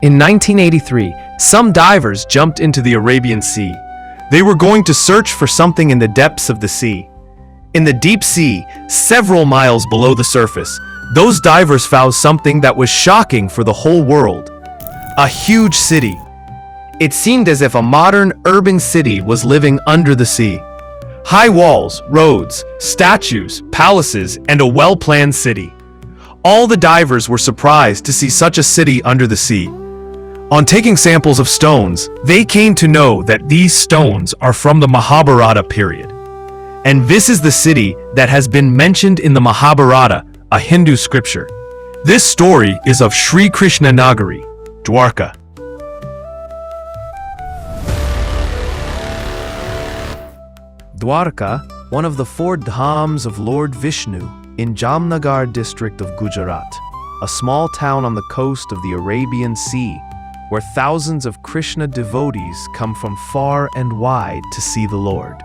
In 1983, some divers jumped into the Arabian Sea. They were going to search for something in the depths of the sea. In the deep sea, several miles below the surface, those divers found something that was shocking for the whole world. A huge city. It seemed as if a modern urban city was living under the sea. High walls, roads, statues, palaces, and a well-planned city. All the divers were surprised to see such a city under the sea. On taking samples of stones, they came to know that these stones are from the Mahabharata period. And this is the city that has been mentioned in the Mahabharata, a Hindu scripture. This story is of Sri Krishna Nagari, Dwarka. Dwarka, one of the 4 dhams of Lord Vishnu, in Jamnagar district of Gujarat, a small town on the coast of the Arabian Sea, where thousands of Krishna devotees come from far and wide to see the Lord.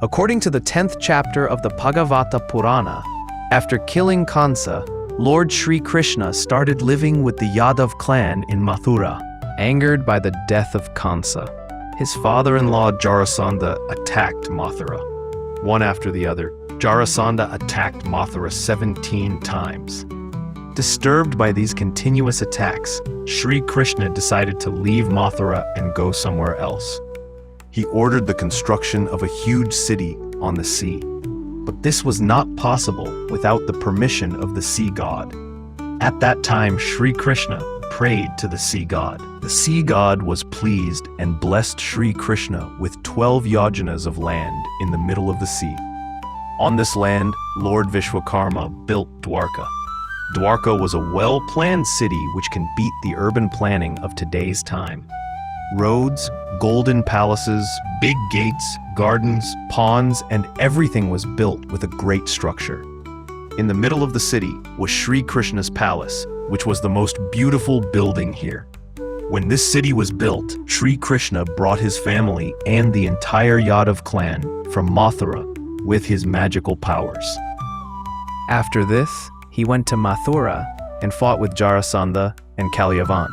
According to the 10th chapter of the Bhagavata Purana, after killing Kansa, Lord Sri Krishna started living with the Yadav clan in Mathura. Angered by the death of Kansa, his father-in-law Jarasandha attacked Mathura. One after the other, Jarasandha attacked Mathura 17 times. Disturbed by these continuous attacks, Sri Krishna decided to leave Mathura and go somewhere else. He ordered the construction of a huge city on the sea. But this was not possible without the permission of the sea god. At that time, Sri Krishna prayed to the sea god. The sea god was pleased and blessed Sri Krishna with 12 yojanas of land in the middle of the sea. On this land, Lord Vishwakarma built Dwarka. Dwarka was a well-planned city which can beat the urban planning of today's time. Roads, golden palaces, big gates, gardens, ponds, and everything was built with a great structure. In the middle of the city was Sri Krishna's palace, which was the most beautiful building here. When this city was built, Sri Krishna brought his family and the entire Yadav clan from Mathura with his magical powers. After this, he went to Mathura and fought with Jarasandha and Kalyavan.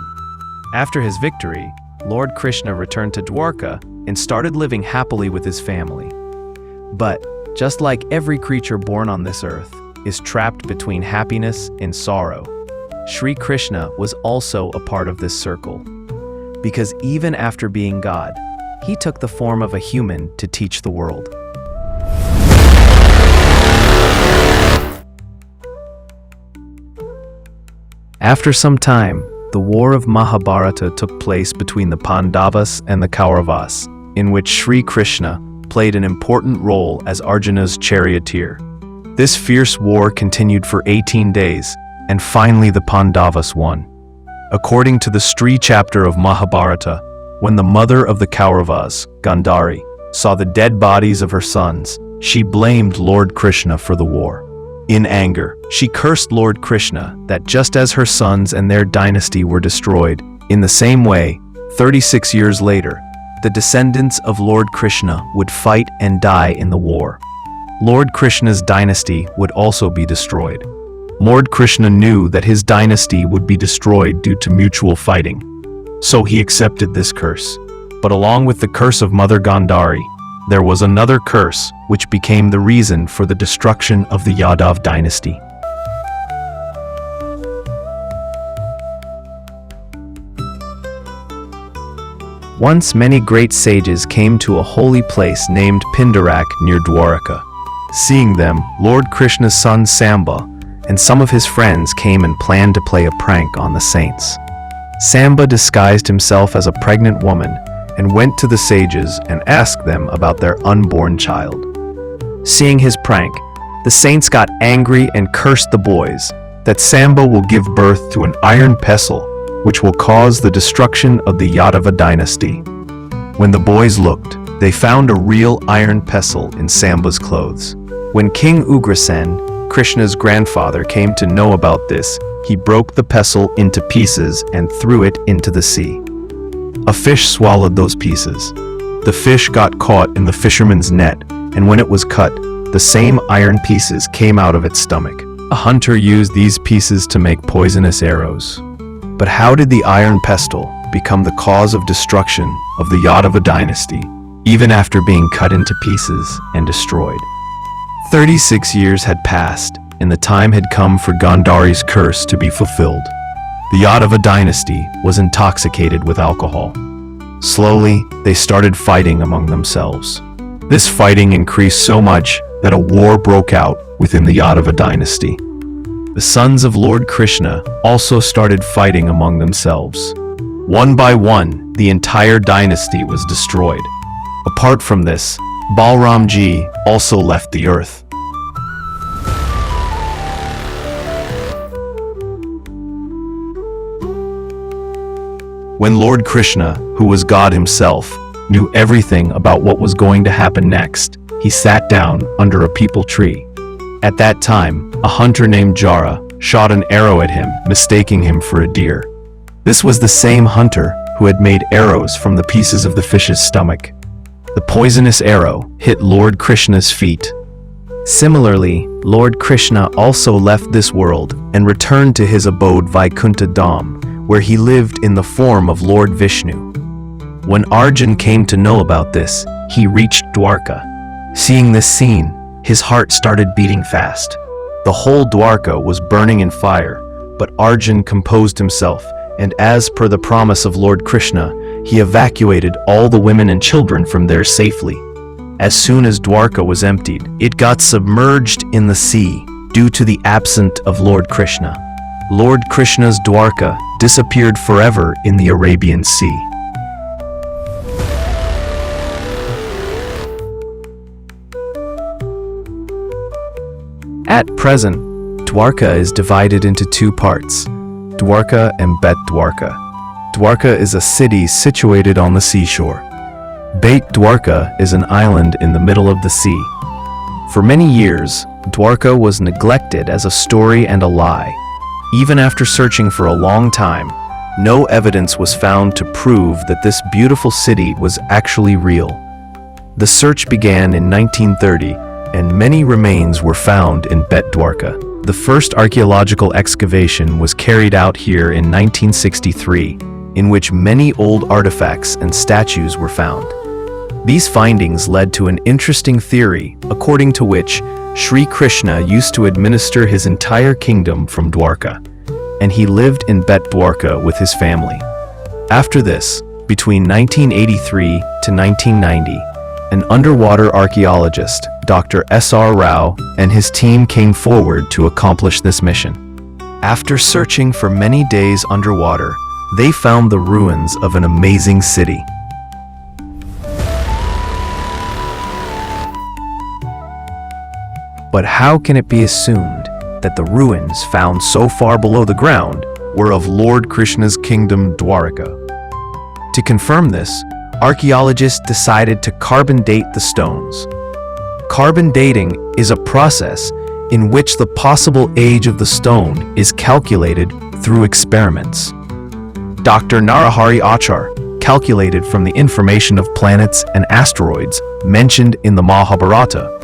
After his victory, Lord Krishna returned to Dwarka and started living happily with his family. But, just like every creature born on this earth is trapped between happiness and sorrow, Sri Krishna was also a part of this circle. Because even after being God, he took the form of a human to teach the world. After some time, the war of Mahabharata took place between the Pandavas and the Kauravas, in which Sri Krishna played an important role as Arjuna's charioteer. This fierce war continued for 18 days, and finally the Pandavas won. According to the Sri chapter of Mahabharata, when the mother of the Kauravas, Gandhari, saw the dead bodies of her sons, she blamed Lord Krishna for the war. In anger, she cursed Lord Krishna that just as her sons and their dynasty were destroyed, in the same way, 36 years later, the descendants of Lord Krishna would fight and die in the war. Lord Krishna's dynasty would also be destroyed. Lord Krishna knew that his dynasty would be destroyed due to mutual fighting. So he accepted this curse. But along with the curse of Mother Gandhari, there was another curse which became the reason for the destruction of the Yadav dynasty. Once many great sages came to a holy place named Pindarak near Dwarka. Seeing them, Lord Krishna's son Samba and some of his friends came and planned to play a prank on the saints. Samba disguised himself as a pregnant woman and went to the sages and asked them about their unborn child. Seeing his prank, the saints got angry and cursed the boys that Samba will give birth to an iron pestle which will cause the destruction of the Yadava dynasty. When the boys looked, they found a real iron pestle in Samba's clothes. When King Ugrasen, Krishna's grandfather, came to know about this, he broke the pestle into pieces and threw it into the sea. A fish swallowed those pieces. The fish got caught in the fisherman's net, and when it was cut, the same iron pieces came out of its stomach. A hunter used these pieces to make poisonous arrows. But how did the iron pestle become the cause of destruction of the Yadava dynasty, even after being cut into pieces and destroyed? 36 years had passed, and the time had come for Gandhari's curse to be fulfilled. The Yadava dynasty was intoxicated with alcohol. Slowly, they started fighting among themselves. This fighting increased so much that a war broke out within the Yadava dynasty. The sons of Lord Krishna also started fighting among themselves. One by one, the entire dynasty was destroyed. Apart from this, Balramji also left the earth. When Lord Krishna, who was God himself, knew everything about what was going to happen next, he sat down under a peepal tree. At that time, a hunter named Jara shot an arrow at him, mistaking him for a deer. This was the same hunter who had made arrows from the pieces of the fish's stomach. The poisonous arrow hit Lord Krishna's feet. Similarly, Lord Krishna also left this world and returned to his abode Vaikuntha Dham, where he lived in the form of Lord Vishnu. When Arjun came to know about this, he reached Dwarka. Seeing this scene, his heart started beating fast. The whole Dwarka was burning in fire, but Arjun composed himself, and as per the promise of Lord Krishna, he evacuated all the women and children from there safely. As soon as Dwarka was emptied, it got submerged in the sea due to the absence of Lord Krishna. Lord Krishna's Dwarka disappeared forever in the Arabian Sea. At present, Dwarka is divided into two parts, Dwarka and Bet Dwarka. Dwarka is a city situated on the seashore. Bet Dwarka is an island in the middle of the sea. For many years, Dwarka was neglected as a story and a lie. Even after searching for a long time, no evidence was found to prove that this beautiful city was actually real. The search began in 1930, and many remains were found in Bet Dwarka. The first archaeological excavation was carried out here in 1963, in which many old artifacts and statues were found. These findings led to an interesting theory, according to which Sri Krishna used to administer his entire kingdom from Dwarka, and he lived in Bet Dwarka with his family. After this, between 1983 to 1990, an underwater archaeologist, Dr. S.R. Rao, and his team came forward to accomplish this mission. After searching for many days underwater, they found the ruins of an amazing city. But how can it be assumed that the ruins found so far below the ground were of Lord Krishna's kingdom Dwarka? To confirm this, archaeologists decided to carbon date the stones. Carbon dating is a process in which the possible age of the stone is calculated through experiments. Dr. Narahari Achar calculated from the information of planets and asteroids mentioned in the Mahabharata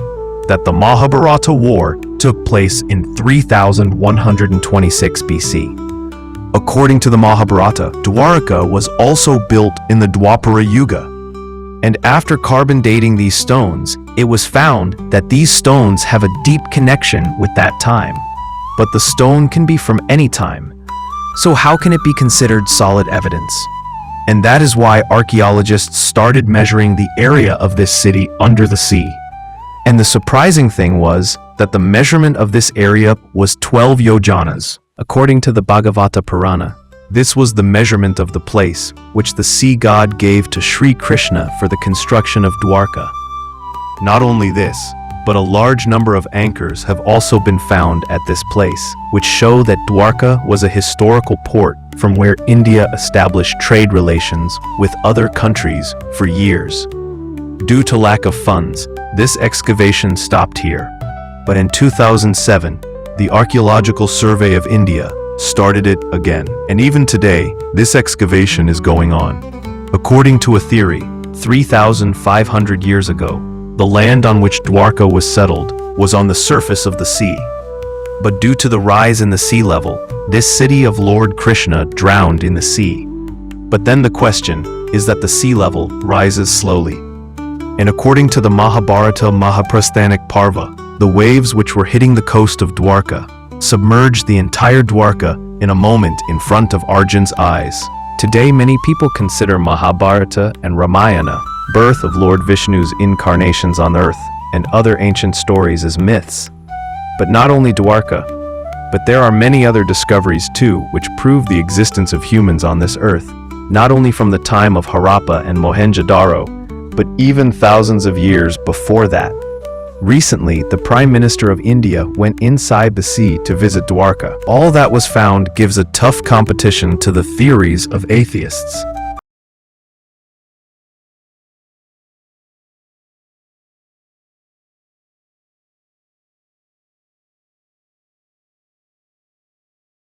that the Mahabharata war took place in 3126 BC. According to the Mahabharata, Dwarka was also built in the Dwapara Yuga. And after carbon dating these stones, it was found that these stones have a deep connection with that time. But the stone can be from any time. So how can it be considered solid evidence? And that is why archaeologists started measuring the area of this city under the sea. And the surprising thing was that the measurement of this area was 12 yojanas, according to the Bhagavata Purana. This was the measurement of the place which the sea god gave to Sri Krishna for the construction of Dwarka. Not only this, but a large number of anchors have also been found at this place, which show that Dwarka was a historical port from where India established trade relations with other countries for years. Due to lack of funds, this excavation stopped here. But in 2007, the Archaeological Survey of India started it again. And even today, this excavation is going on. According to a theory, 3,500 years ago, the land on which Dwarka was settled was on the surface of the sea. But due to the rise in the sea level, this city of Lord Krishna drowned in the sea. But then the question is that the sea level rises slowly. And according to the Mahabharata Mahaprasthanik Parva, the waves which were hitting the coast of Dwarka submerged the entire Dwarka in a moment in front of Arjun's eyes. Today many people consider Mahabharata and Ramayana, birth of Lord Vishnu's incarnations on earth, and other ancient stories as myths. But not only Dwarka, but there are many other discoveries too which prove the existence of humans on this earth, not only from the time of Harappa and Mohenjo-daro, but even thousands of years before that. Recently, the Prime Minister of India went inside the sea to visit Dwarka. All that was found gives a tough competition to the theories of atheists.